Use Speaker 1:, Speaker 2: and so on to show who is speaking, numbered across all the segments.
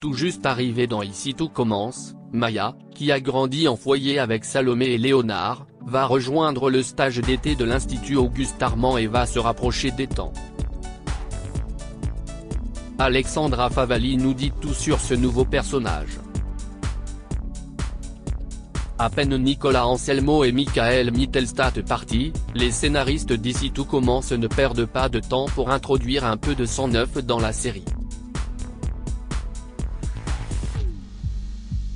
Speaker 1: tout juste arrivée dans Ici tout commence, Maya, qui a grandi en foyer avec Salomé et Léonard, va rejoindre le stage d'été de l'Institut Auguste Armand et va se rapprocher d'Ethan. Alexandra Favalli nous dit tout sur ce nouveau personnage. À peine Nicolas Anselmo et Michael Mittelstadt partis, les scénaristes d'Ici tout commence ne perdent pas de temps pour introduire un peu de sang neuf dans la série.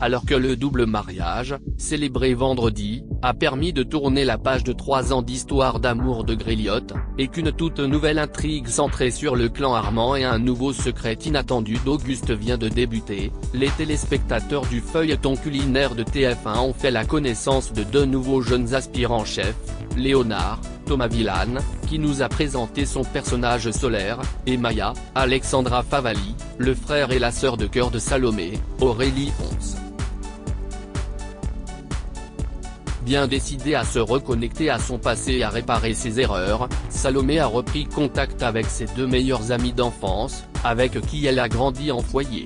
Speaker 1: Alors que le double mariage, célébré vendredi, a permis de tourner la page de 3 ans d'histoire d'amour de Gréliotte, et qu'une toute nouvelle intrigue centrée sur le clan Armand et un nouveau secret inattendu d'Auguste vient de débuter, les téléspectateurs du feuilleton culinaire de TF1 ont fait la connaissance de 2 nouveaux jeunes aspirants chefs, Léonard, Thomas Villane, qui nous a présenté son personnage solaire, et Maya, Alexandra Favalli, le frère et la sœur de cœur de Salomé, Aurélie Ponce. Bien décidée à se reconnecter à son passé et à réparer ses erreurs, Salomé a repris contact avec ses 2 meilleurs amis d'enfance, avec qui elle a grandi en foyer.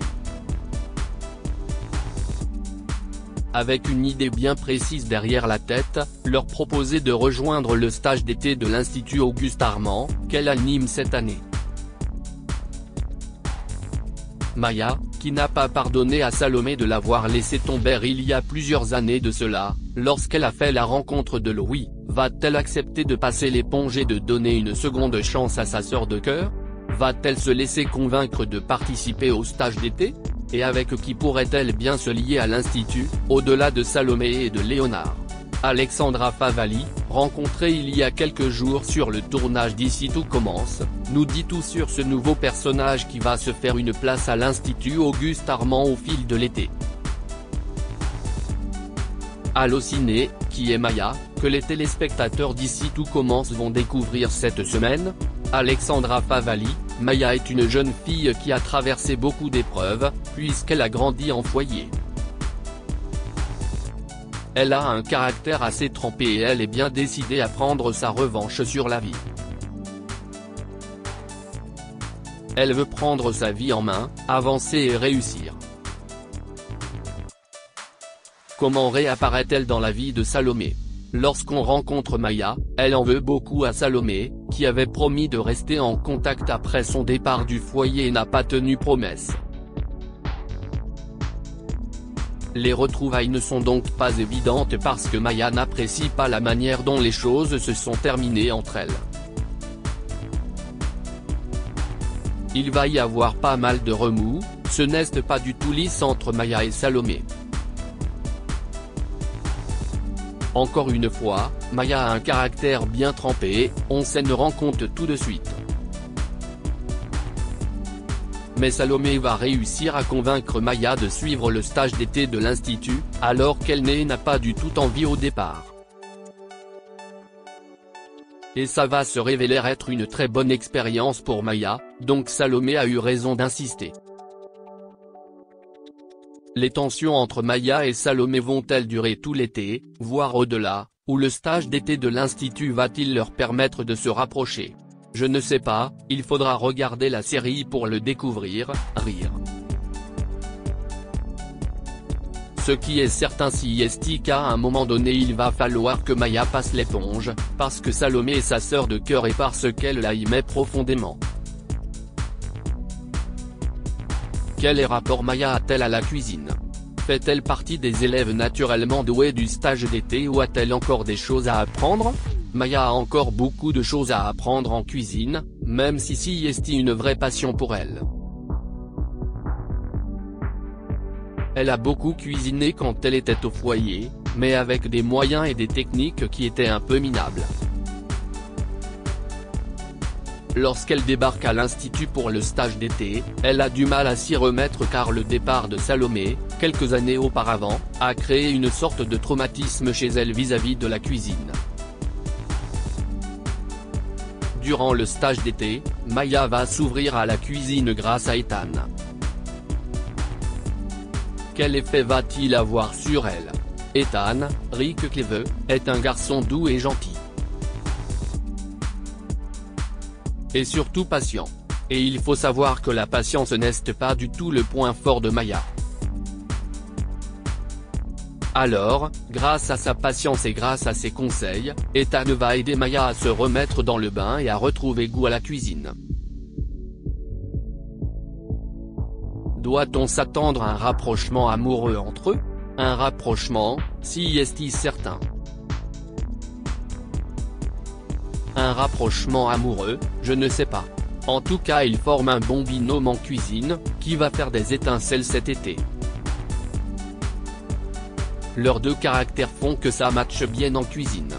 Speaker 1: Avec une idée bien précise derrière la tête, leur proposer de rejoindre le stage d'été de l'Institut Auguste Armand, qu'elle anime cette année. Maya, qui n'a pas pardonné à Salomé de l'avoir laissé tomber il y a plusieurs années de cela, lorsqu'elle a fait la rencontre de Louis, va-t-elle accepter de passer l'éponge et de donner une seconde chance à sa sœur de cœur? Va-t-elle se laisser convaincre de participer au stage d'été? Et avec qui pourrait-elle bien se lier à l'Institut, au-delà de Salomé et de Léonard? Alexandra Favalli, rencontrée il y a quelques jours sur le tournage d'Ici tout commence, nous dit tout sur ce nouveau personnage qui va se faire une place à l'Institut Auguste Armand au fil de l'été. Allociné, qui est Maya, que les téléspectateurs d'Ici tout commence vont découvrir cette semaine? Alexandra Favalli, Maya est une jeune fille qui a traversé beaucoup d'épreuves, puisqu'elle a grandi en foyer. Elle a un caractère assez trempé et elle est bien décidée à prendre sa revanche sur la vie. Elle veut prendre sa vie en main, avancer et réussir. Comment réapparaît-elle dans la vie de Salomé? Lorsqu'on rencontre Maya, elle en veut beaucoup à Salomé, qui avait promis de rester en contact après son départ du foyer et n'a pas tenu promesse. Les retrouvailles ne sont donc pas évidentes parce que Maya n'apprécie pas la manière dont les choses se sont terminées entre elles. Il va y avoir pas mal de remous, ce n'est pas du tout lisse entre Maya et Salomé. Encore une fois, Maya a un caractère bien trempé, on s'en rend compte tout de suite. Mais Salomé va réussir à convaincre Maya de suivre le stage d'été de l'Institut, alors qu'elle n'a pas du tout envie au départ. Et ça va se révéler être une très bonne expérience pour Maya, donc Salomé a eu raison d'insister. Les tensions entre Maya et Salomé vont-elles durer tout l'été, voire au-delà, ou le stage d'été de l'Institut va-t-il leur permettre de se rapprocher? Je ne sais pas, il faudra regarder la série pour le découvrir, rire. Ce qui est certain si est qu'à un moment donné il va falloir que Maya passe l'éponge, parce que Salomé est sa sœur de cœur et parce qu'elle la aimait profondément. Quel rapport Maya a-t-elle à la cuisine? Fait-elle partie des élèves naturellement doués du stage d'été ou a-t-elle encore des choses à apprendre? Maya a encore beaucoup de choses à apprendre en cuisine, même si est une vraie passion pour elle. Elle a beaucoup cuisiné quand elle était au foyer, mais avec des moyens et des techniques qui étaient un peu minables. Lorsqu'elle débarque à l'Institut pour le stage d'été, elle a du mal à s'y remettre car le départ de Salomé, quelques années auparavant, a créé une sorte de traumatisme chez elle vis-à-vis de la cuisine. Durant le stage d'été, Maya va s'ouvrir à la cuisine grâce à Ethan. Quel effet va-t-il avoir sur elle? Ethan, Rick Cleve, est un garçon doux et gentil. Et surtout patient. Et il faut savoir que la patience n'est pas du tout le point fort de Maya. Alors, grâce à sa patience et grâce à ses conseils, Ethan va aider Maya à se remettre dans le bain et à retrouver goût à la cuisine. Doit-on s'attendre à un rapprochement amoureux entre eux? Un rapprochement, si est-il certain. Un rapprochement amoureux, je ne sais pas. En tout cas ils forment un bon binôme en cuisine, qui va faire des étincelles cet été. Leurs deux caractères font que ça matche bien en cuisine.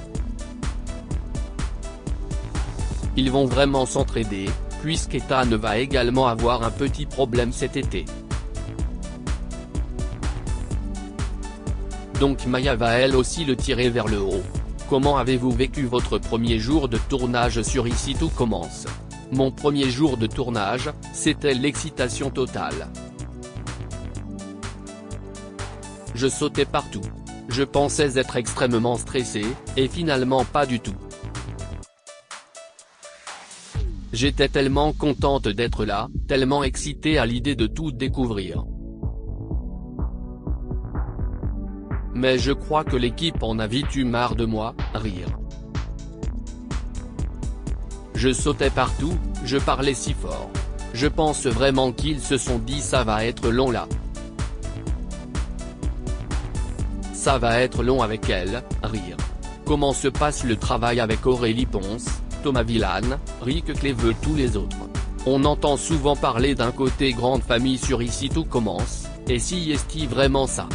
Speaker 1: Ils vont vraiment s'entraider, puisqu'Ethan va également avoir un petit problème cet été. Donc Maya va elle aussi le tirer vers le haut. Comment avez-vous vécu votre premier jour de tournage sur Ici Tout Commence? Mon premier jour de tournage, c'était l'excitation totale. Je sautais partout. Je pensais être extrêmement stressé, et finalement pas du tout. J'étais tellement contente d'être là, tellement excitée à l'idée de tout découvrir. Mais je crois que l'équipe en a vite eu marre de moi, rire. Je sautais partout, je parlais si fort. Je pense vraiment qu'ils se sont dit ça va être long là. Ça va être long avec elle, rire. Comment se passe le travail avec Aurélie Ponce, Thomas Villane, Rick Cleve tous les autres? On entend souvent parler d'un côté grande famille sur Ici Tout Commence, et si est-il vraiment ça?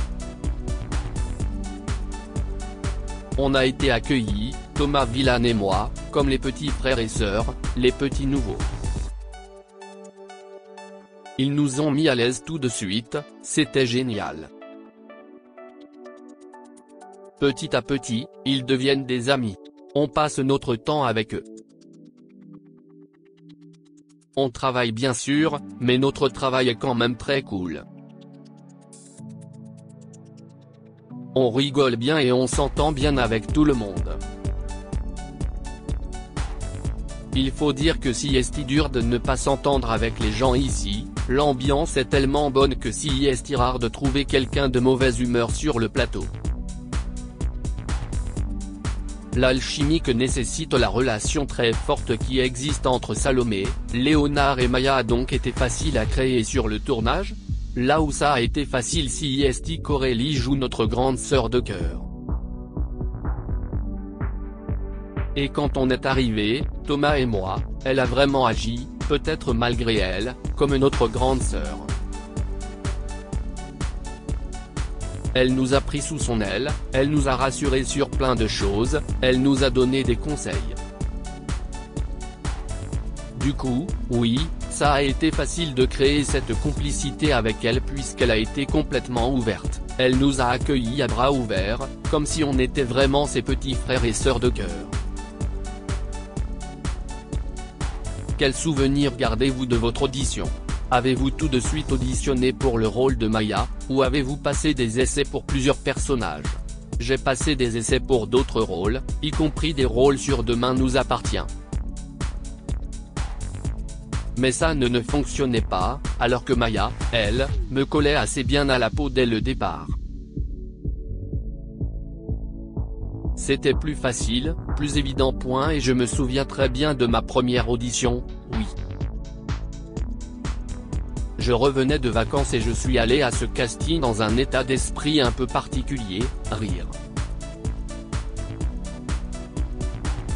Speaker 1: On a été accueillis, Thomas Villane et moi, comme les petits frères et sœurs, les petits nouveaux. Ils nous ont mis à l'aise tout de suite, c'était génial. Petit à petit, ils deviennent des amis. On passe notre temps avec eux. On travaille bien sûr, mais notre travail est quand même très cool. On rigole bien et on s'entend bien avec tout le monde. Il faut dire que si est dur de ne pas s'entendre avec les gens ici, l'ambiance est tellement bonne que si est rare de trouver quelqu'un de mauvaise humeur sur le plateau. L'alchimie que nécessite la relation très forte qui existe entre Salomé, Léonard et Maya a donc été facile à créer sur le tournage. Là où ça a été facile si est qu'Aurélie joue notre grande sœur de cœur. Et quand on est arrivé, Thomas et moi, elle a vraiment agi, peut-être malgré elle, comme notre grande sœur. Elle nous a pris sous son aile, elle nous a rassurés sur plein de choses, elle nous a donné des conseils. Du coup, oui, ça a été facile de créer cette complicité avec elle puisqu'elle a été complètement ouverte, elle nous a accueillis à bras ouverts, comme si on était vraiment ses petits frères et sœurs de cœur. Quel souvenir gardez-vous de votre audition? Avez-vous tout de suite auditionné pour le rôle de Maya, ou avez-vous passé des essais pour plusieurs personnages? J'ai passé des essais pour d'autres rôles, y compris des rôles sur Demain nous appartient. Mais ça ne fonctionnait pas, alors que Maya, elle, me collait assez bien à la peau dès le départ. C'était plus facile, plus évident et je me souviens très bien de ma première audition, oui. Je revenais de vacances et je suis allé à ce casting dans un état d'esprit un peu particulier, rire.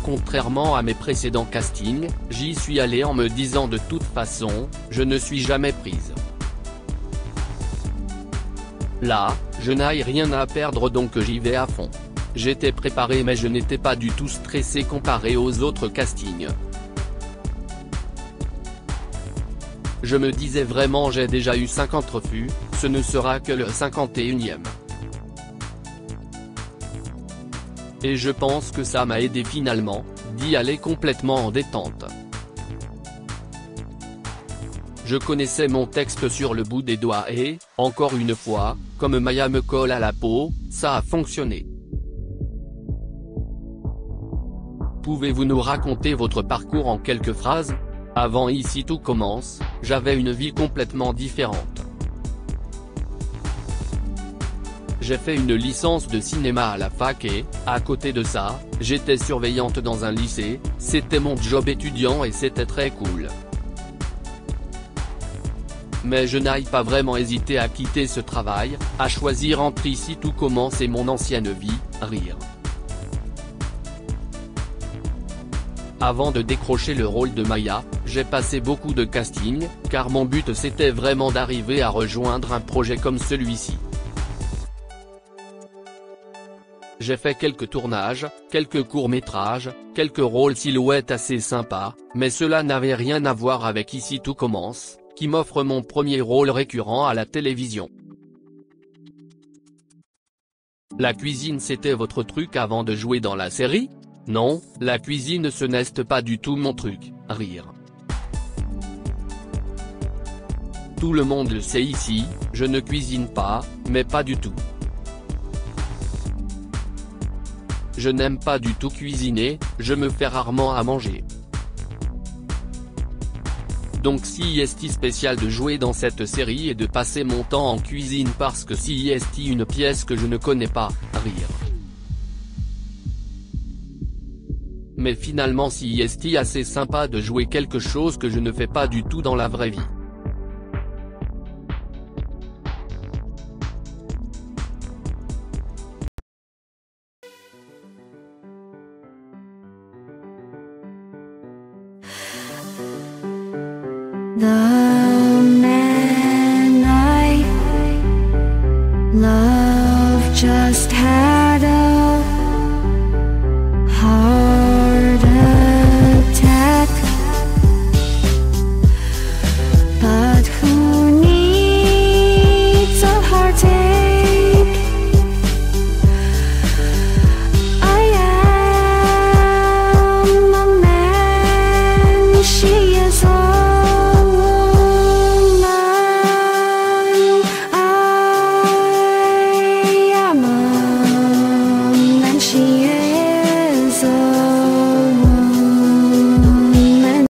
Speaker 1: Contrairement à mes précédents castings, j'y suis allé en me disant de toute façon, je ne suis jamais prise. Là, je n'ai rien à perdre donc j'y vais à fond. J'étais préparé mais je n'étais pas du tout stressé comparé aux autres castings. Je me disais vraiment j'ai déjà eu 50 refus, ce ne sera que le 51e. Et je pense que ça m'a aidé finalement, d'y aller complètement en détente. Je connaissais mon texte sur le bout des doigts et, encore une fois, comme Maya me colle à la peau, ça a fonctionné. Pouvez-vous nous raconter votre parcours en quelques phrases? Avant Ici tout commence, j'avais une vie complètement différente. J'ai fait une licence de cinéma à la fac et, à côté de ça, j'étais surveillante dans un lycée, c'était mon job étudiant et c'était très cool. Mais je n'ai pas vraiment hésité à quitter ce travail, à choisir entre Ici tout commence et mon ancienne vie, rire. Avant de décrocher le rôle de Maya, j'ai passé beaucoup de castings, car mon but c'était vraiment d'arriver à rejoindre un projet comme celui-ci. J'ai fait quelques tournages, quelques courts-métrages, quelques rôles silhouettes assez sympas, mais cela n'avait rien à voir avec Ici tout commence, qui m'offre mon premier rôle récurrent à la télévision. La cuisine c'était votre truc avant de jouer dans la série ? Non, la cuisine ce n'est pas du tout mon truc, rire. Tout le monde le sait ici, je ne cuisine pas, mais pas du tout. Je n'aime pas du tout cuisiner, je me fais rarement à manger. Donc si est spécial de jouer dans cette série et de passer mon temps en cuisine parce que si est une pièce que je ne connais pas, rire. Mais finalement si est assez sympa de jouer quelque chose que je ne fais pas du tout dans la vraie vie.
Speaker 2: The